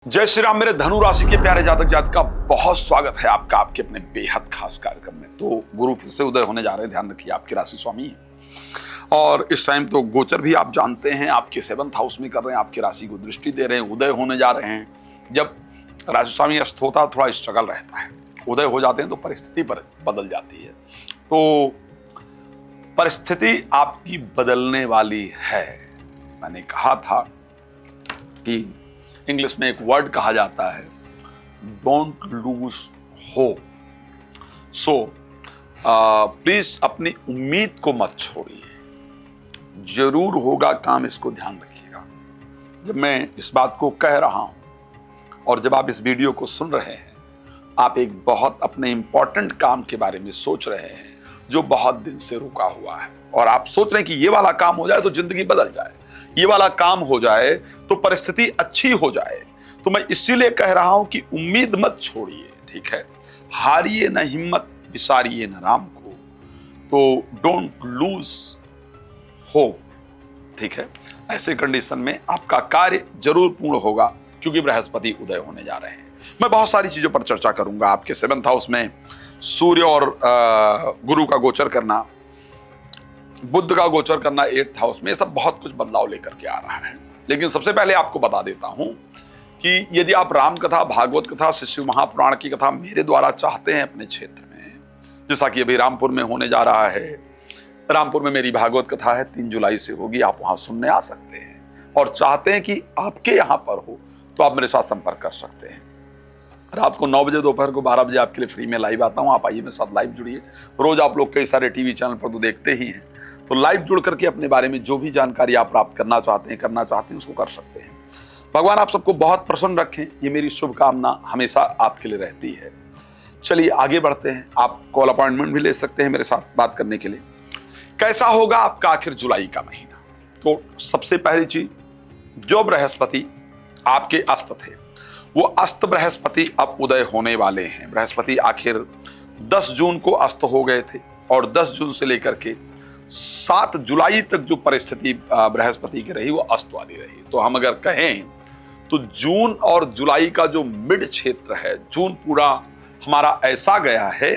जय श्री राम। मेरे धनु राशि के प्यारे जातक जातिका, बहुत स्वागत है आपका आपके अपने बेहद खास कार्यक्रम में। तो गुरु फिर से उदय होने जा रहे हैं, ध्यान रखिए। आपके राशि स्वामी है और इस टाइम तो गोचर भी आप जानते हैं आपके 7th हाउस में कर रहे हैं, आपकी राशि को दृष्टि दे रहे हैं, उदय होने जा रहे हैं। जब राशि स्वामी अस्त होता है थोड़ा स्ट्रगल रहता है, उदय हो जाते हैं तो परिस्थिति पर बदल जाती है। तो परिस्थिति आपकी बदलने वाली है। मैंने कहा था कि इंग्लिश में एक वर्ड कहा जाता है, don't lose hope. So please अपनी उम्मीद को मत छोड़िए, जरूर होगा काम, इसको ध्यान रखिएगा। जब मैं इस बात को कह रहा हूं और जब आप इस वीडियो को सुन रहे हैं, आप एक बहुत अपने इंपॉर्टेंट काम के बारे में सोच रहे हैं जो बहुत दिन से रुका हुआ है, और आप सोच रहे हैं कि ये वाला काम हो जाए तो जिंदगी बदल जाए, ये वाला काम हो जाए तो परिस्थिति अच्छी हो जाए। तो मैं इसीलिए कह रहा हूं कि उम्मीद मत छोड़िए, ठीक है। हारिए न हिम्मत, विसारिए न राम को। तो डोंट लूज होप, ठीक है। ऐसे कंडीशन में आपका कार्य जरूर पूर्ण होगा, क्योंकि बृहस्पति उदय होने जा रहे हैं। मैं बहुत सारी चीजों पर चर्चा करूंगा। आपके 7th हाउस में सूर्य और गुरु का गोचर करना, बुध का गोचर करना 8th हाउस में, ये सब बहुत कुछ बदलाव लेकर के आ रहा है। लेकिन सबसे पहले आपको बता देता हूं कि यदि आप राम कथा, भागवत कथा, शिव महापुराण की कथा मेरे द्वारा चाहते हैं अपने क्षेत्र में, जैसा कि अभी रामपुर में होने जा रहा है, रामपुर में मेरी भागवत कथा है, 3 जुलाई से होगी, आप वहां सुनने आ सकते हैं। और चाहते हैं कि आपके यहां पर हो तो आप मेरे साथ संपर्क कर सकते हैं। रात को 9 बजे, दोपहर को 12 बजे आपके लिए फ्री में लाइव आता हूं। आप आइए मेरे साथ लाइव जुड़िए। रोज आप लोग कई सारे टीवी चैनल पर तो देखते ही हैं, तो लाइव जुड़ करके अपने बारे में जो भी जानकारी आप प्राप्त करना चाहते हैं उसको कर सकते हैं। भगवान आप सबको बहुत प्रसन्न रखें, ये मेरी शुभकामना हमेशा आपके लिए रहती है। चलिए आगे बढ़ते हैं। आप कॉल अपॉइंटमेंट भी ले सकते हैं मेरे साथ बात करने के लिए। कैसा होगा आपका आखिर जुलाई का महीना? तो सबसे पहली चीज, जो बृहस्पति आपके अस्त थे, वो अस्त बृहस्पति अब उदय होने वाले हैं। बृहस्पति आखिर 10 जून को अस्त हो गए थे, और 10 जून से लेकर के 7 जुलाई तक जो परिस्थिति बृहस्पति की रही वो अस्त वाली रही। तो हम अगर कहें तो जून और जुलाई का जो मिड क्षेत्र है, जून पूरा हमारा ऐसा गया है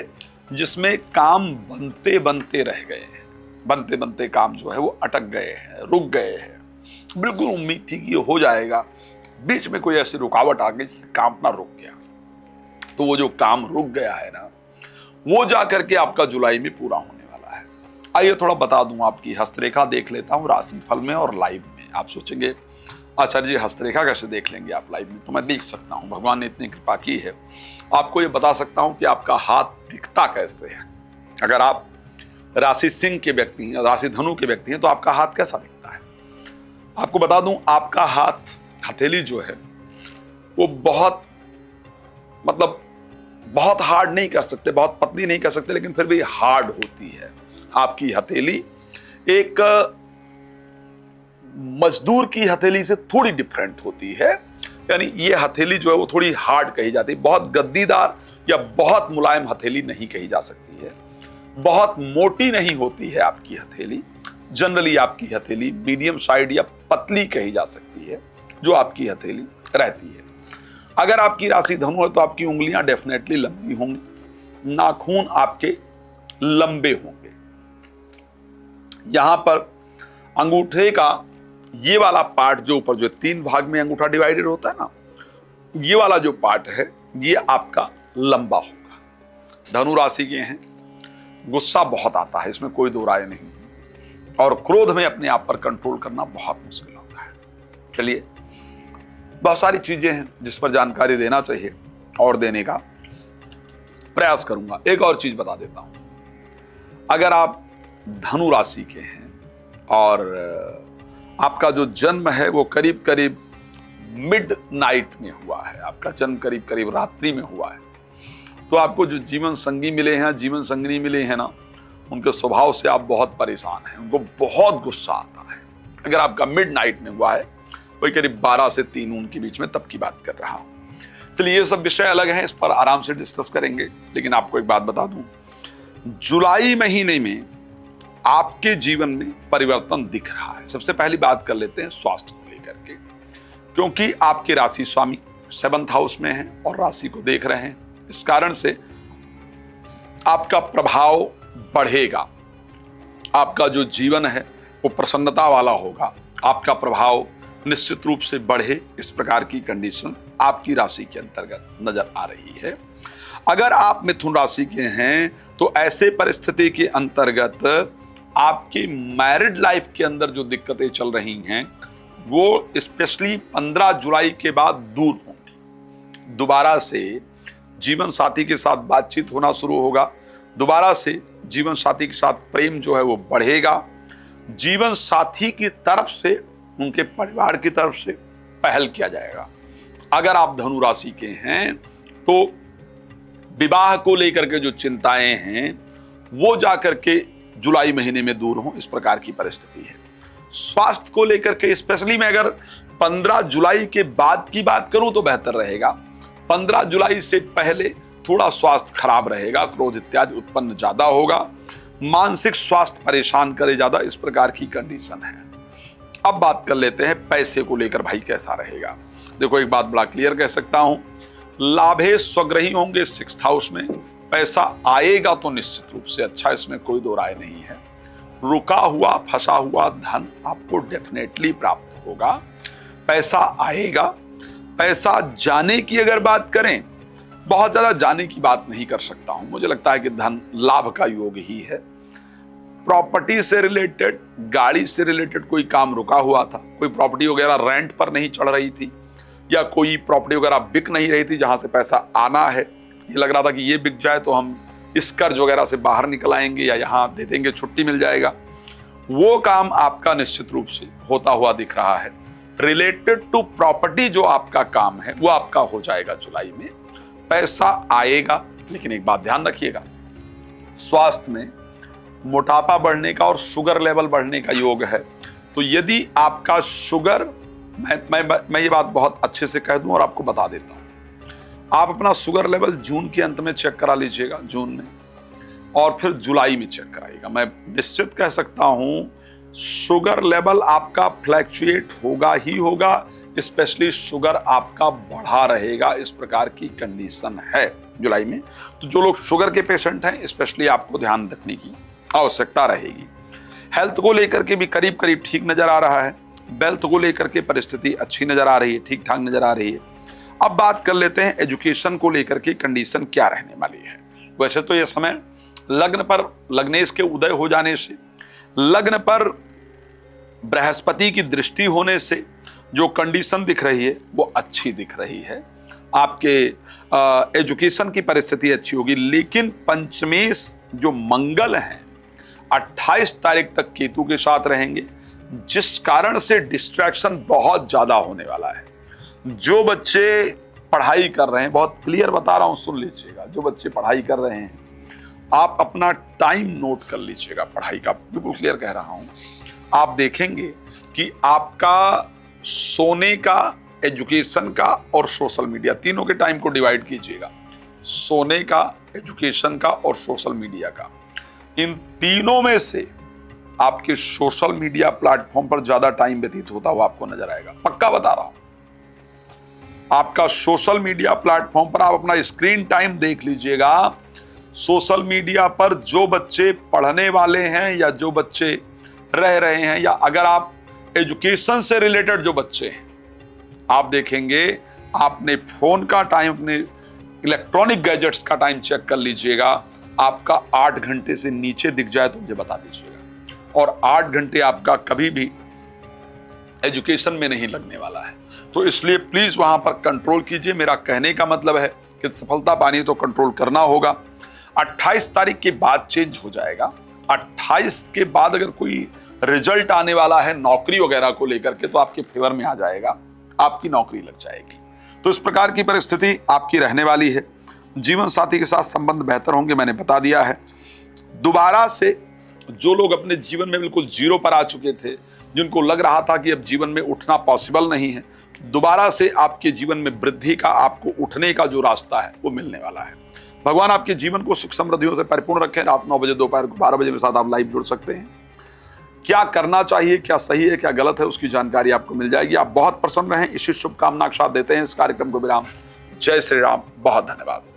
जिसमें काम बनते बनते रह गए हैं, बनते बनते काम जो है वो अटक गए हैं, रुक गए हैं। बिल्कुल उम्मीद थी कि ये हो जाएगा, बीच में कोई ऐसी रुकावट आ गई जिससे काम अपना रुक गया। तो वो जो काम रुक गया है ना, वो जा करके आपका जुलाई में पूरा होने वाला है। आइए थोड़ा बता दूं, आपकी हस्तरेखा देख लेता हूं राशि फल में और लाइव में। आप सोचेंगे आचार्य जी हस्तरेखा कैसे देख लेंगे आप लाइव में? तो मैं देख सकता हूं, भगवान ने इतनी कृपा की है। आपको ये बता सकता हूं कि आपका हाथ दिखता कैसे है। अगर आप राशि सिंह के व्यक्ति हैं, राशि धनु के व्यक्ति हैं, तो आपका हाथ कैसा दिखता है? आपको बता दूं, आपका हाथ, हथेली जो है वो बहुत बहुत हार्ड नहीं कर सकते, बहुत पतली नहीं कर सकते, लेकिन फिर भी हार्ड होती है। आपकी हथेली एक मजदूर की हथेली से थोड़ी डिफरेंट होती है। यानी ये हथेली जो है वो थोड़ी हार्ड कही जाती है, बहुत गद्दीदार या बहुत मुलायम हथेली नहीं कही जा सकती है, बहुत मोटी नहीं होती है आपकी हथेली। जनरली आपकी हथेली मीडियम साइड या पतली कही जा सकती है, जो आपकी हथेली रहती है। अगर आपकी राशि धनु है तो आपकी उंगलियां डेफिनेटली लंबी होंगी, नाखून आपके लंबे होंगे। यहां पर अंगूठे का ये वाला पार्ट जो ऊपर जो 3 भाग में अंगूठा डिवाइडेड होता है ना, ये वाला जो पार्ट है ये आपका लंबा होगा। धनु राशि के हैं, गुस्सा बहुत आता है, इसमें कोई दो राय नहीं, और क्रोध में अपने आप पर कंट्रोल करना बहुत मुश्किल होता है। चलिए, बहुत सारी चीजें हैं जिस पर जानकारी देना चाहिए और देने का प्रयास करूंगा। एक और चीज बता देता हूं, अगर आप धनु राशि के हैं और आपका जो जन्म है वो करीब करीब मिड नाइट में हुआ है, आपका जन्म करीब करीब रात्रि में हुआ है, तो आपको जो जीवन संगी मिले हैं, जीवन संगिनी मिले हैं ना, उनके स्वभाव से आप बहुत परेशान हैं, उनको बहुत गुस्सा आता है। अगर आपका मिड नाइट में हुआ है, वही करीब 12 से 3 उनके बीच में, तब की बात कर रहा हूं। चलिए, ये सब विषय अलग हैं, इस पर आराम से डिस्कस करेंगे। लेकिन आपको एक बात बता दूं, जुलाई महीने में आपके जीवन में परिवर्तन दिख रहा है। सबसे पहली बात कर लेते हैं स्वास्थ्य को लेकर के, क्योंकि आपके राशि स्वामी 7th हाउस में है और राशि को देख रहे हैं। इस कारण से आपका प्रभाव बढ़ेगा, आपका जो जीवन है वो प्रसन्नता वाला होगा, आपका प्रभाव निश्चित रूप से बढ़े, इस प्रकार की कंडीशन आपकी राशि के अंतर्गत नजर आ रही है। अगर आप मिथुन राशि के हैं तो ऐसे परिस्थिति के अंतर्गत आपकी मैरिड लाइफ के अंदर जो दिक्कतें चल रही हैं वो स्पेशली 15 जुलाई के बाद दूर होंगी। दोबारा से जीवन साथी के साथ बातचीत होना शुरू होगा, दोबारा से जीवन साथी के साथ प्रेम जो है वो बढ़ेगा, जीवन साथी की तरफ से, उनके परिवार की तरफ से पहल किया जाएगा। अगर आप धनु राशि के हैं तो विवाह को लेकर के जो चिंताएं हैं वो जाकर के जुलाई महीने में दूर हों, इस प्रकार की परिस्थिति है। स्वास्थ्य को लेकर के स्पेशली मैं अगर 15 जुलाई के बाद की बात करूं तो बेहतर रहेगा। 15 जुलाई से पहले थोड़ा स्वास्थ्य खराब रहेगा, क्रोध इत्यादि उत्पन्न ज्यादा होगा, मानसिक स्वास्थ्य परेशान करे ज्यादा, इस प्रकार की कंडीशन है। अब बात कर लेते हैं पैसे को लेकर भाई कैसा रहेगा। देखो एक बात बड़ा क्लियर कह सकता हूं, लाभे स्वग्रही होंगे 6th हाउस में, पैसा आएगा तो निश्चित रूप से अच्छा, इसमें कोई दो राय नहीं है। रुका हुआ फंसा हुआ धन आपको डेफिनेटली प्राप्त होगा, पैसा आएगा। पैसा जाने की अगर बात करें, बहुत ज्यादा जाने की बात नहीं कर सकता हूं, मुझे लगता है कि धन लाभ का योग ही है। प्रॉपर्टी से रिलेटेड, गाड़ी से रिलेटेड कोई काम रुका हुआ था, कोई प्रॉपर्टी वगैरह रेंट पर नहीं चढ़ रही थी या कोई प्रॉपर्टी वगैरह बिक नहीं रही थी जहां से पैसा आना है, ये लग रहा था कि ये बिक जाए तो हम इस कर्ज वगैरह से बाहर निकल आएंगे या यहाँ दे देंगे, छुट्टी मिल जाएगा, वो काम आपका निश्चित रूप से होता हुआ दिख रहा है। रिलेटेड टू प्रॉपर्टी जो आपका काम है वो आपका हो जाएगा जुलाई में, पैसा आएगा। लेकिन एक बात ध्यान रखिएगा, स्वास्थ्य में मोटापा बढ़ने का और शुगर लेवल बढ़ने का योग है, तो यदि आपका शुगर, मैं ये बात बहुत अच्छे से कह दूं और आपको बता देता हूं, आप अपना शुगर लेवल जून के अंत में चेक करा लीजिएगा, जून में, और फिर जुलाई में चेक कराइएगा। मैं निश्चित कह सकता हूं शुगर लेवल आपका फ्लैक्चुएट होगा ही होगा, स्पेशली शुगर आपका बढ़ा रहेगा, इस प्रकार की कंडीशन है जुलाई में। तो जो लोग शुगर के पेशेंट हैं स्पेशली आपको ध्यान रखने की आवश्यकता रहेगी। हेल्थ को लेकर के भी करीब करीब ठीक नजर आ रहा है, वेल्थ को लेकर के परिस्थिति अच्छी नजर आ रही है, ठीक ठाक नजर आ रही है। अब बात कर लेते हैं एजुकेशन को लेकर के कंडीशन क्या रहने वाली है। वैसे तो यह समय लग्न पर लग्नेश के उदय हो जाने से, लग्न पर बृहस्पति की दृष्टि होने से जो कंडीशन दिख रही है वो अच्छी दिख रही है। आपके एजुकेशन की परिस्थिति अच्छी होगी, लेकिन पंचमेश जो मंगल हैं 28 तारीख तक केतु के साथ रहेंगे, जिस कारण से डिस्ट्रैक्शन बहुत ज्यादा होने वाला है। जो बच्चे पढ़ाई कर रहे हैं, बहुत क्लियर बता रहा हूं, सुन लीजिएगा, जो बच्चे पढ़ाई कर रहे हैं आप अपना टाइम नोट कर लीजिएगा पढ़ाई का, बिल्कुल क्लियर कह रहा हूं। आप देखेंगे कि आपका सोने का, एजुकेशन का और सोशल मीडिया, तीनों के टाइम को डिवाइड कीजिएगा, सोने का, एजुकेशन का और सोशल मीडिया का। इन तीनों में से आपके सोशल मीडिया प्लेटफॉर्म पर ज्यादा टाइम व्यतीत होता हुआ आपको नजर आएगा, पक्का बता रहा हूं। आपका सोशल मीडिया प्लेटफॉर्म पर आप अपना स्क्रीन टाइम देख लीजिएगा। सोशल मीडिया पर जो बच्चे पढ़ने वाले हैं या जो बच्चे रह रहे हैं, या अगर आप एजुकेशन से रिलेटेड जो बच्चे हैं, आप देखेंगे आपने फोन का टाइम, अपने इलेक्ट्रॉनिक गैजेट्स का टाइम चेक कर लीजिएगा, आपका 8 घंटे से नीचे दिख जाए तो मुझे बता दीजिएगा। और 8 घंटे आपका कभी भी एजुकेशन में नहीं लगने वाला है, तो इसलिए प्लीज वहां पर कंट्रोल कीजिए। मेरा कहने का मतलब है कि सफलता पानी तो कंट्रोल करना होगा। 28 तारीख के बाद चेंज हो जाएगा। 28 के बाद अगर कोई रिजल्ट आने वाला है नौकरी वगैरह को लेकर के, तो आपके फेवर में आ जाएगा, आपकी नौकरी लग जाएगी। तो इस प्रकार की परिस्थिति आपकी रहने वाली है। जीवन साथी के साथ संबंध बेहतर होंगे, मैंने बता दिया है। दोबारा से जो लोग अपने जीवन में बिल्कुल जीरो पर आ चुके थे, जिनको लग रहा था कि अब जीवन में उठना पॉसिबल नहीं है, दोबारा से आपके जीवन में वृद्धि का, आपको उठने का जो रास्ता है वो मिलने वाला है। भगवान आपके जीवन को सुख समृद्धियों से परिपूर्ण रखें। रात 9 बजे, दोपहर को 12 बजे मेरे साथ आप लाइव जुड़ सकते हैं। क्या करना चाहिए, क्या सही है, क्या गलत है, उसकी जानकारी आपको मिल जाएगी। आप बहुत प्रसन्न रहें, इसी शुभकामना के साथ देते हैं इस कार्यक्रम को विराम। जय श्री राम, बहुत धन्यवाद।